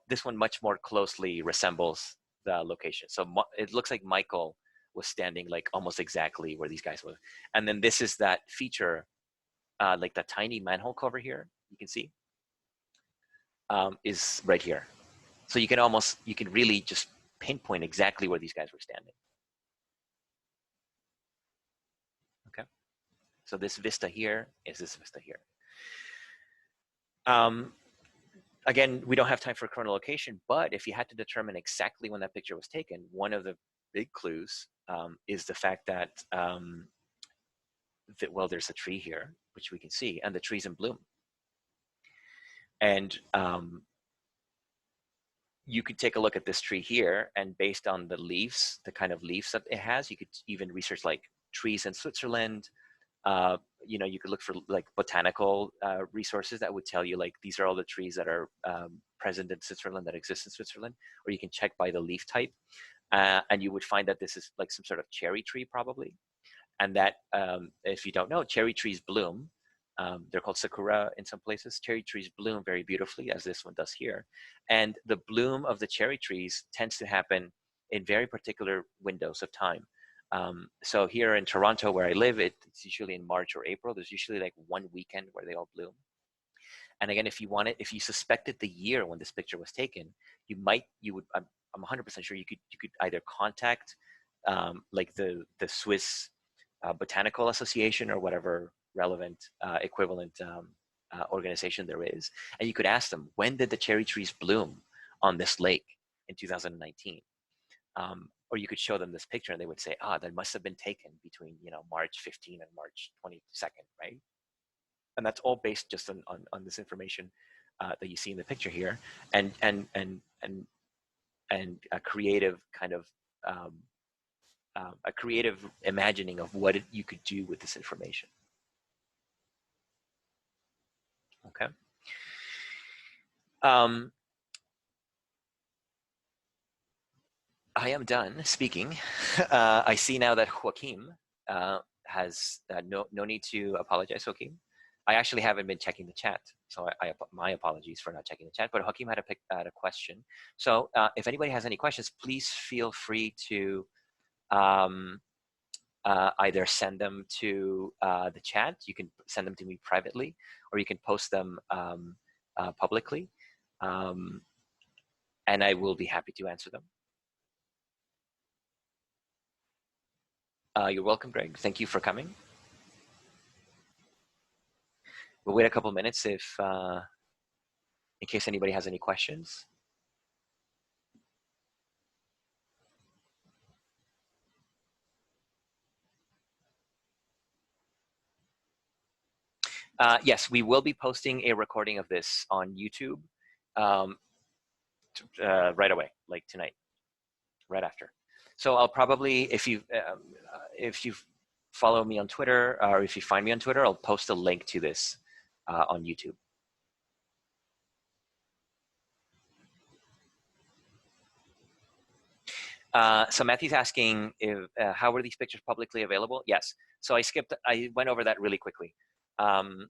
This one much more closely resembles the location. So it looks like Michael was standing like almost exactly where these guys were. And then this is that feature, like the tiny manhole cover here, you can see, is right here. So you can really just pinpoint exactly where these guys were standing. Okay. So this vista here is this vista here. Again, we don't have time for chronolocation, but if you had to determine exactly when that picture was taken, one of the big clues is the fact that, well, there's a tree here, which we can see, and the tree's in bloom. And you could take a look at this tree here, and based on the leaves, the kind of leaves that it has, you could even research like trees in Switzerland. You know, you could look for like botanical resources that would tell you like these are all the trees that are present in Switzerland, that exist in Switzerland, or you can check by the leaf type, and you would find that this is like some sort of cherry tree probably, and that if you don't know, cherry trees bloom. They're called sakura in some places. Cherry trees bloom very beautifully, as this one does here, and the bloom of the cherry trees tends to happen in very particular windows of time. So here in Toronto, where I live, it's usually in March or April. There's usually like one weekend where they all bloom. And again, if you suspected the year when this picture was taken, I'm 100% sure you could either contact like the Swiss Botanical Association or whatever relevant equivalent organization there is, and you could ask them, when did the cherry trees bloom on this lake in 2019? Or you could show them this picture and they would say, that must have been taken between, you know, March 15 and March 22nd, right? And that's all based just on this information that you see in the picture here, and a creative kind of a creative imagining of what you could do with this information. Okay. I am done speaking. I see now that Joaquim has no need to apologize, Joaquim. I actually haven't been checking the chat, so my apologies for not checking the chat, but Joaquim had a question. So if anybody has any questions, please feel free to either send them to the chat. You can send them to me privately, or you can post them publicly, and I will be happy to answer them. You're welcome, Greg. Thank you for coming. We'll wait a couple minutes if, in case anybody has any questions. Yes, we will be posting a recording of this on YouTube right away, like tonight, right after. So I'll probably, if you follow me on Twitter, or if you find me on Twitter, I'll post a link to this on YouTube. So Matthew's asking if how were these pictures publicly available? Yes. So I went over that really quickly. Sorry,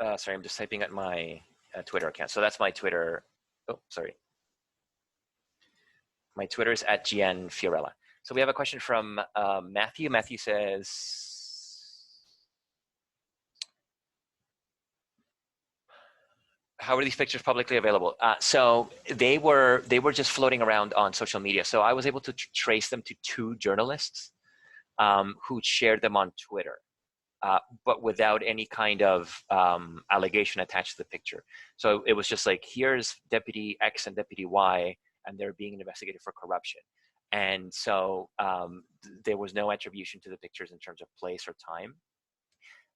I'm just typing at my Twitter account. So that's my Twitter. Oh, sorry. My Twitter is at GN Fiorella. So we have a question from Matthew. Matthew says, how are these pictures publicly available? So they were just floating around on social media. So I was able to trace them to two journalists who shared them on Twitter. But without any kind of allegation attached to the picture. So it was just like, here's Deputy X and Deputy Y, and they're being investigated for corruption. And so there was no attribution to the pictures in terms of place or time.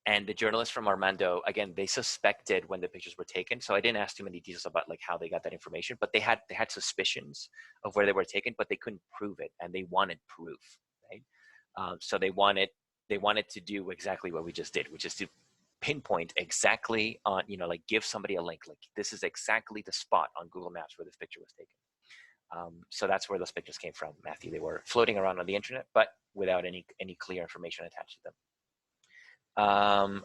And the journalists from Armando, again, they suspected when the pictures were taken. So I didn't ask too many details about like how they got that information, but they had suspicions of where they were taken, but they couldn't prove it, and they wanted proof, right? So they wanted to do exactly what we just did, which is to pinpoint exactly on, like give somebody a link, like this is exactly the spot on Google Maps where this picture was taken. So that's where those pictures came from, Matthew. They were floating around on the internet, but without any clear information attached to them.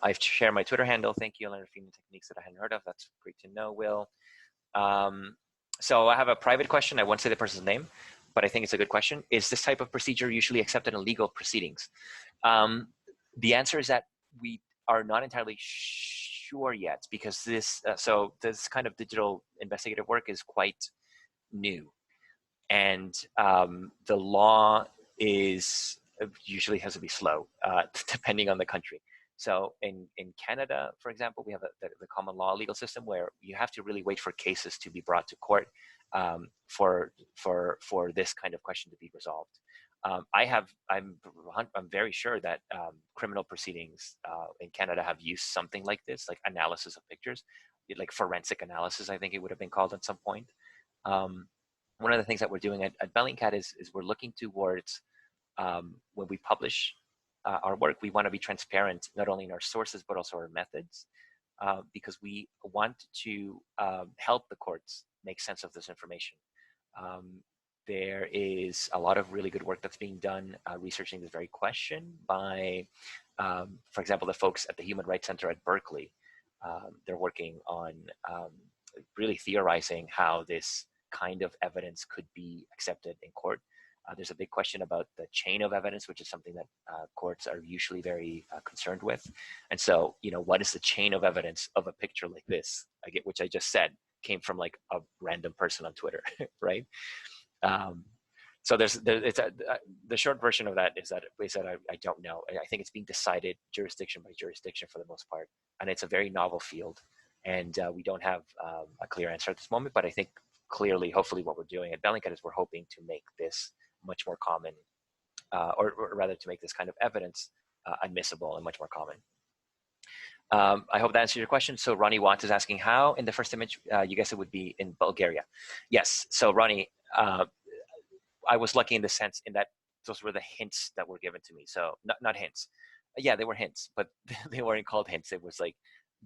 I've shared my Twitter handle. Thank you. I learned a few new techniques that I hadn't heard of. That's great to know, Will. So I have a private question. I won't say the person's name, but I think it's a good question. Is this type of procedure usually accepted in legal proceedings? The answer is that we are not entirely sure yet, because this kind of digital investigative work is quite new, and the law is usually has to be slow, depending on the country. So in Canada, for example, we have the common law legal system where you have to really wait for cases to be brought to court for this kind of question to be resolved. I'm very sure that criminal proceedings in Canada have used something like this, like analysis of pictures, like forensic analysis, I think it would have been called at some point. One of the things that we're doing at Bellingcat is we're looking towards, when we publish our work, we want to be transparent, not only in our sources, but also our methods, because we want to help the courts make sense of this information. There is a lot of really good work that's being done researching this very question by, for example, the folks at the Human Rights Center at Berkeley. They're working on really theorizing how this kind of evidence could be accepted in court. There's a big question about the chain of evidence, which is something that courts are usually very concerned with. And so, what is the chain of evidence of a picture like this? Which I just said came from like a random person on Twitter, right? So the short version of that is that I don't know. I think it's being decided jurisdiction by jurisdiction for the most part, and it's a very novel field, and we don't have a clear answer at this moment. But I think clearly, hopefully, what we're doing at Bellingcat is we're hoping to make this much more common, or rather to make this kind of evidence admissible and much more common. I hope that answers your question. So Ronnie Watts is asking how in the first image, you guess it would be in Bulgaria. Yes, so Ronnie, I was lucky in the sense in that those were the hints that were given to me. So not hints. Yeah, they were hints, but they weren't called hints. It was like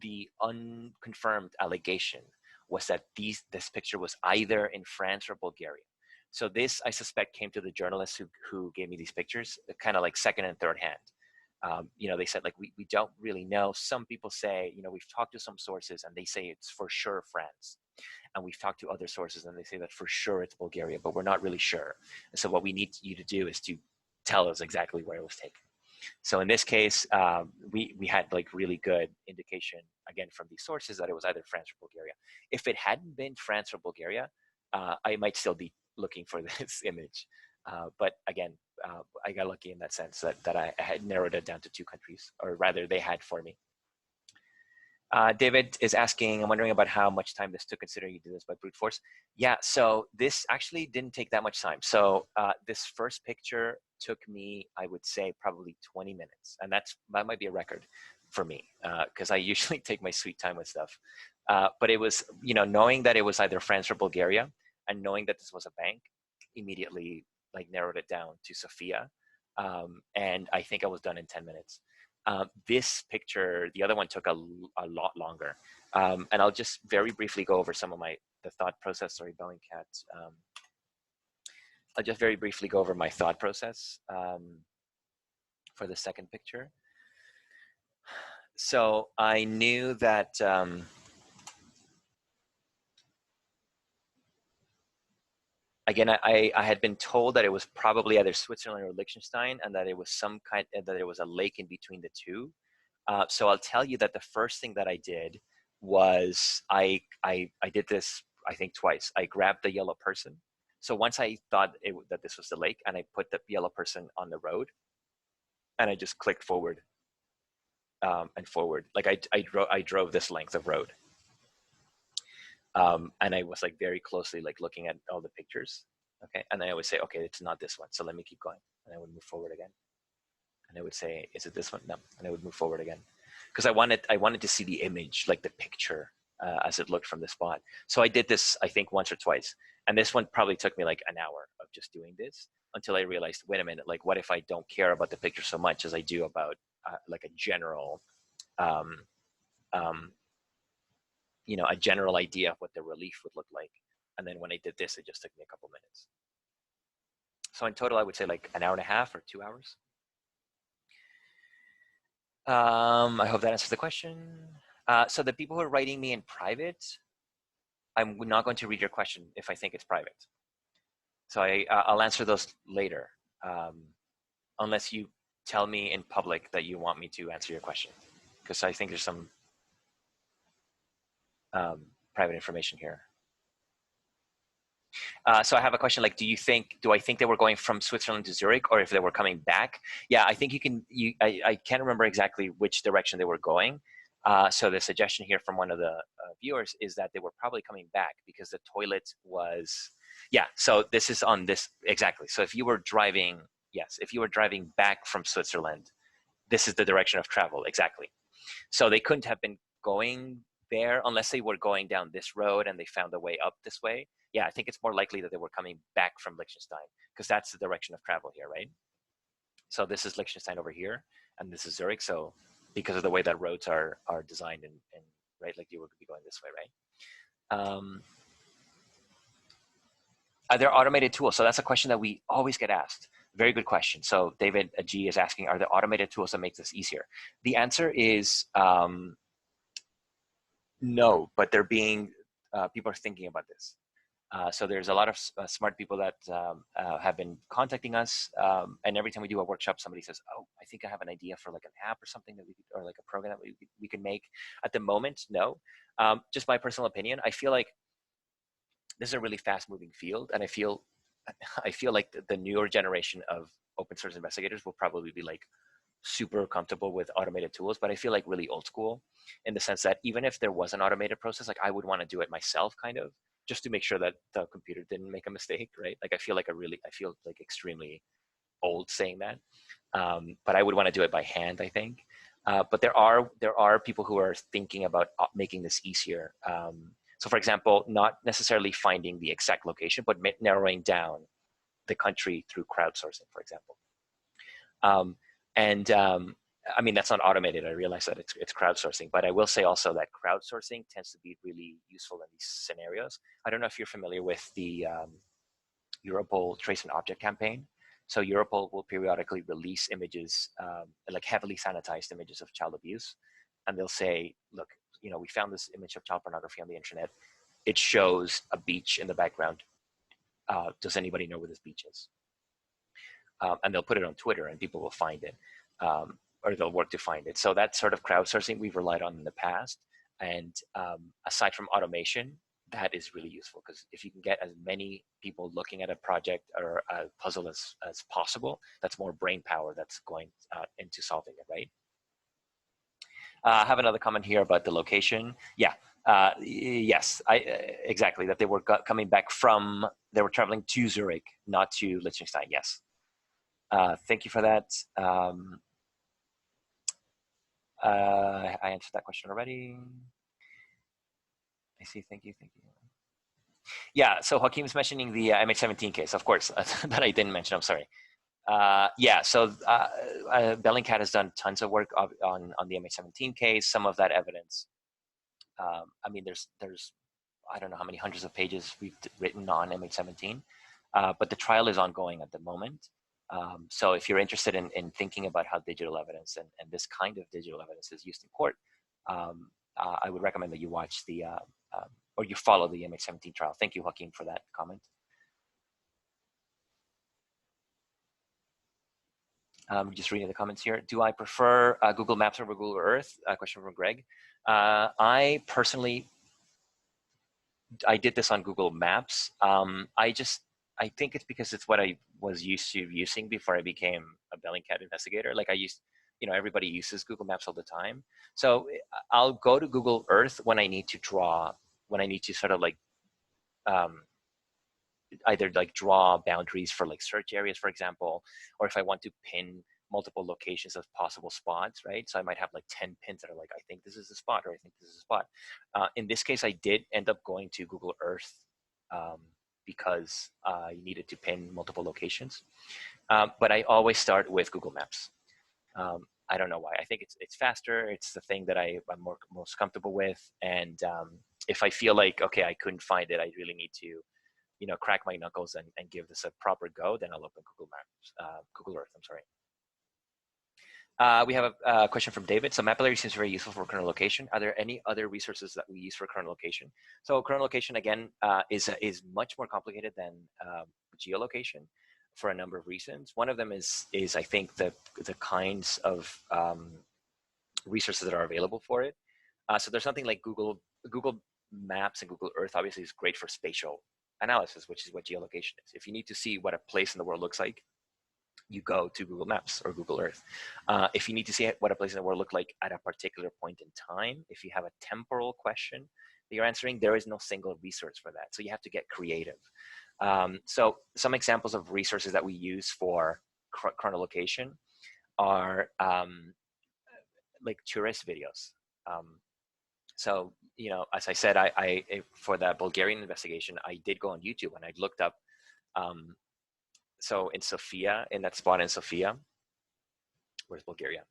the unconfirmed allegation was that this picture was either in France or Bulgaria. So this, I suspect, came to the journalists who gave me these pictures, kind of like second and third hand. They said, like, we don't really know. Some people say, we've talked to some sources and they say it's for sure France. And we've talked to other sources and they say that for sure it's Bulgaria, but we're not really sure. And so what we need you to do is to tell us exactly where it was taken. So in this case, we had like really good indication, again, from these sources that it was either France or Bulgaria. If it hadn't been France or Bulgaria, I might still be looking for this image. But again, I got lucky in that sense that I had narrowed it down to two countries, or rather they had for me. David is asking, I'm wondering about how much time this took considering you did this by brute force. Yeah, so this actually didn't take that much time. So this first picture took me, I would say, probably 20 minutes. And that might be a record for me, because I usually take my sweet time with stuff. But it was, knowing that it was either France or Bulgaria, and knowing that this was a bank, immediately like narrowed it down to Sofia. And I think I was done in 10 minutes. This picture, the other one took a lot longer. And I'll just very briefly go over some of the thought process. Sorry, Bellingcat. I'll just very briefly go over my thought process for the second picture. So I knew that again, I had been told that it was probably either Switzerland or Liechtenstein, and that it was that it was a lake in between the two. So I'll tell you that the first thing that I did was I did this, I think, twice. I grabbed the yellow person. So once I thought that this was the lake, and I put the yellow person on the road, and I just clicked forward and forward. Like I drove this length of road. And I was like very closely like looking at all the pictures. Okay. And then I would say, okay, it's not this one. So let me keep going. And I would move forward again. And I would say, is it this one? No. And I would move forward again. Because I wanted to see the image, like the picture as it looked from the spot. So I did this, I think, once or twice. And this one probably took me like an hour of just doing this until I realized, wait a minute, like what if I don't care about the picture so much as I do about like a general um, um, a general idea of what the relief would look like. And then when I did this, it just took me a couple minutes. So in total, I would say like an hour and a half or 2 hours. I hope that answers the question. So the people who are writing me in private, I'm not going to read your question if I think it's private. So I'll answer those later, unless you tell me in public that you want me to answer your question, because I think there's some private information here. So I have a question like, do I think they were going from Switzerland to Zurich, or if they were coming back? Yeah, I think I can't remember exactly which direction they were going. So the suggestion here from one of the viewers is that they were probably coming back because the toilet was, yeah, so this is on this, exactly. So if you were driving, yes, if you were driving back from Switzerland, this is the direction of travel, exactly. So they couldn't have been going there unless they were going down this road and they found a way up this way. Yeah, I think it's more likely that they were coming back from Liechtenstein, because that's the direction of travel here, right? So this is Liechtenstein over here, and this is Zurich. So because of the way that roads are designed, and right, like you would be going this way, right? Are there automated tools? So that's a question that we always get asked. Very good question. So David G is asking, are there automated tools that make this easier? The answer is no, but they're being, people are thinking about this. So there's a lot of smart people that have been contacting us, and every time we do a workshop, somebody says, "Oh, I think I have an idea for like an app or something that we could, or like a program that we can make." At the moment, no. Just my personal opinion, I feel like this is a really fast-moving field, and I feel like the newer generation of open source investigators will probably be like super comfortable with automated tools, but I feel like really old school in the sense that even if there was an automated process, like I would want to do it myself, kind of, just to make sure that the computer didn't make a mistake, right? Like I feel like extremely old saying that, but I would want to do it by hand, I think. But there are people who are thinking about making this easier. So, for example, not necessarily finding the exact location, but narrowing down the country through crowdsourcing, for example. I mean, that's not automated. I realize that it's crowdsourcing, but I will say also that crowdsourcing tends to be really useful in these scenarios. I don't know if you're familiar with the Europol Trace and Object campaign. So Europol will periodically release images, like heavily sanitized images of child abuse. And they'll say, look, we found this image of child pornography on the internet. It shows a beach in the background. Does anybody know where this beach is? And they'll put it on Twitter and people will find it, or they'll work to find it. So that sort of crowdsourcing we've relied on in the past. And aside from automation, that is really useful, because if you can get as many people looking at a project or a puzzle as possible, that's more brain power that's going into solving it, right? I have another comment here about the location. Yeah, yes, exactly, that they were coming back from, they were traveling to Zurich, not to Liechtenstein, yes. Thank you for that. I answered that question already. I see, thank you. Yeah, so Joaquim's mentioning the MH17 case, of course, that I didn't mention, I'm sorry. Yeah, so Bellingcat has done tons of work on the MH17 case. Some of that evidence, I mean, there's I don't know how many hundreds of pages we've written on MH17. but the trial is ongoing at the moment. So if you're interested in thinking about how digital evidence and this kind of digital evidence is used in court, I would recommend that you watch or you follow the MH17 trial. Thank you, Joaquin, for that comment. Just reading the comments here. Do I prefer Google Maps over Google Earth? A question from Greg. I personally, I did this on Google Maps. I think it's because it's what I was used to using before I became a Bellingcat investigator. Like everybody uses Google Maps all the time. So I'll go to Google Earth when I need to draw, when I need to sort of like either like draw boundaries for like search areas, for example, or if I want to pin multiple locations of possible spots, right? So I might have like 10 pins that are like, I think this is a spot, or I think this is a spot. In this case, I did end up going to Google Earth because I needed to pin multiple locations. But I always start with Google Maps. I don't know why. I think it's faster. It's the thing that I'm most comfortable with. And if I feel like, okay, I couldn't find it, I really need to crack my knuckles and give this a proper go, then I'll open Google Maps, Google Earth, I'm sorry. We have a question from David. So Mapillary seems very useful for current location. Are there any other resources that we use for current location? So current location, again, is much more complicated than geolocation for a number of reasons. One of them is I think the kinds of resources that are available for it. So there's something like Google Maps and Google Earth obviously is great for spatial analysis, which is what geolocation is. If you need to see what a place in the world looks like, you go to Google Maps or Google Earth. If you need to see what a place in the world looks like at a particular point in time, if you have a temporal question that you're answering, there is no single resource for that. So you have to get creative. So some examples of resources that we use for chronolocation are like tourist videos. So, as I said, I for that Bulgarian investigation, I did go on YouTube and I looked up, so in Sofia, in that spot in Sofia, where's Bulgaria?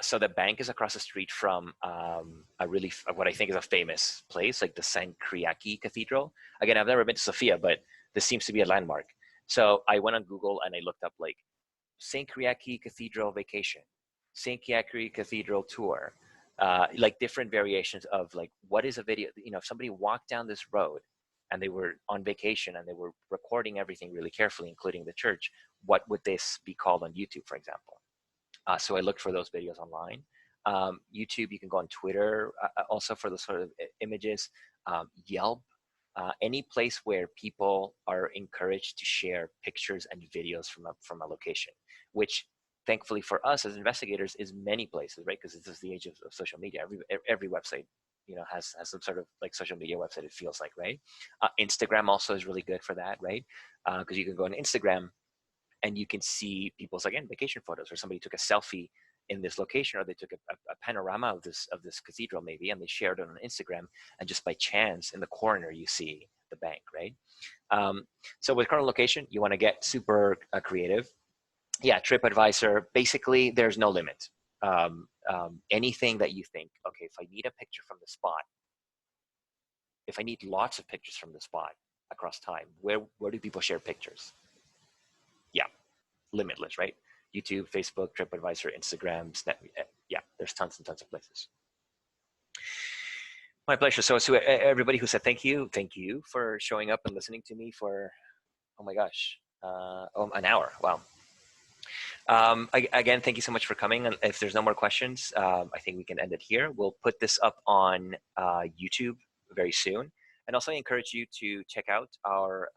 So the bank is across the street from what I think is a famous place, like the St. Kyriaki Cathedral. Again, I've never been to Sofia, but this seems to be a landmark. So I went on Google and I looked up like St. Kyriaki Cathedral vacation, St. Kyriaki Cathedral tour, like different variations of like, what is a video, if somebody walked down this road and they were on vacation and they were recording everything really carefully, including the church, what would this be called on YouTube, for example? So I looked for those videos online. YouTube, you can go on Twitter also for those sort of images, Yelp, any place where people are encouraged to share pictures and videos from a location, which thankfully for us as investigators is many places, right? Because this is the age of social media. Every website, has some sort of like social media website, it feels like, right? Instagram also is really good for that, right? Because you can go on Instagram and you can see people's, again, vacation photos, or somebody took a selfie in this location, or they took a panorama of this cathedral maybe, and they shared it on Instagram, and just by chance in the corner you see the bank, right? So with current location, you want to get super creative. Yeah, TripAdvisor, basically there's no limit. Anything that you think, okay, if I need a picture from the spot, if I need lots of pictures from the spot across time, where do people share pictures? Yeah, limitless, right? YouTube, Facebook, TripAdvisor, Instagram, Snap. Yeah, there's tons and tons of places. My pleasure. So everybody who said thank you for showing up and listening to me for, oh my gosh, an hour. Wow. Again, thank you so much for coming. And if there's no more questions, I think we can end it here. We'll put this up on YouTube very soon. And also I encourage you to check out our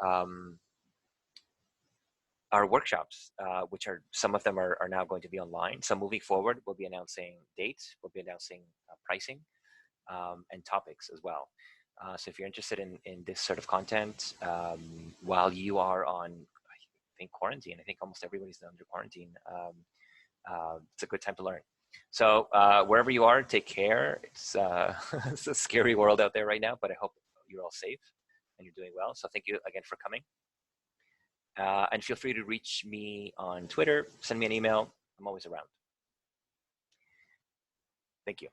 workshops, which are, some of them are now going to be online. So moving forward, we'll be announcing dates, we'll be announcing pricing and topics as well. So if you're interested in this sort of content, while you are on, I think, quarantine, I think almost everybody's under quarantine, it's a good time to learn. So wherever you are, take care. It's a scary world out there right now, but I hope you're all safe and you're doing well. So thank you again for coming. And feel free to reach me on Twitter, send me an email. I'm always around. Thank you.